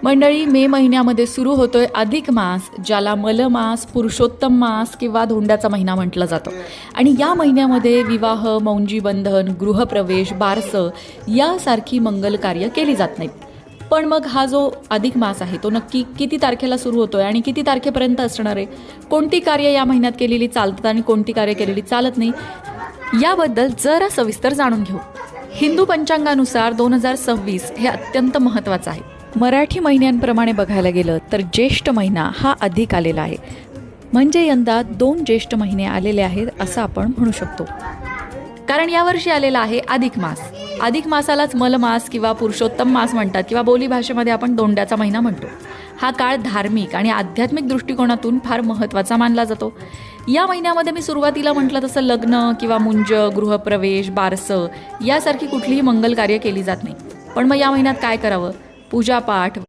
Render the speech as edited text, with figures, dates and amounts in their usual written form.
मंडळी, मे महिन्यामध्ये सुरू होतोय अधिक मास, ज्याला मलमास, पुरुषोत्तम मास किंवा धोंड्याचा महिना म्हटलं जातं. आणि या महिन्यामध्ये विवाह, मौंजी बंधन, गृहप्रवेश, बारसं यासारखी मंगल कार्य केली जात नाहीत. पण मग हा जो अधिक मास आहे तो नक्की किती तारखेला सुरू होतोय आणि किती तारखेपर्यंत असणार आहे? कोणती कार्य या महिन्यात केलेली चालतात आणि कोणती कार्य केलेली चालत नाही, याबद्दल जरा सविस्तर जाणून घेऊ. हिंदू पंचांगानुसार 2026 हे अत्यंत महत्त्वाचं आहे. मराठी महिन्यांप्रमाणे बघायला गेलं तर ज्येष्ठ महिना हा अधिक आलेला आहे. म्हणजे यंदा 2 ज्येष्ठ महिने आलेले आहेत असं आपण म्हणू शकतो. कारण यावर्षी आलेला आहे अधिक मास. अधिक मासालाच मलमास किंवा पुरुषोत्तम मास म्हणतात किंवा बोलीभाषेमध्ये आपण दोंड्याचा महिना म्हणतो. हा काळ धार्मिक आणि आध्यात्मिक दृष्टिकोनातून फार महत्त्वाचा मानला जातो. या महिन्यामध्ये मी सुरुवातीला म्हटलं तसं लग्न किंवा मुंज, गृहप्रवेश, बारसं यासारखी कुठलीही मंगल कार्य केली जात नाही. पण मग या महिन्यात काय करावं? पूजापाठ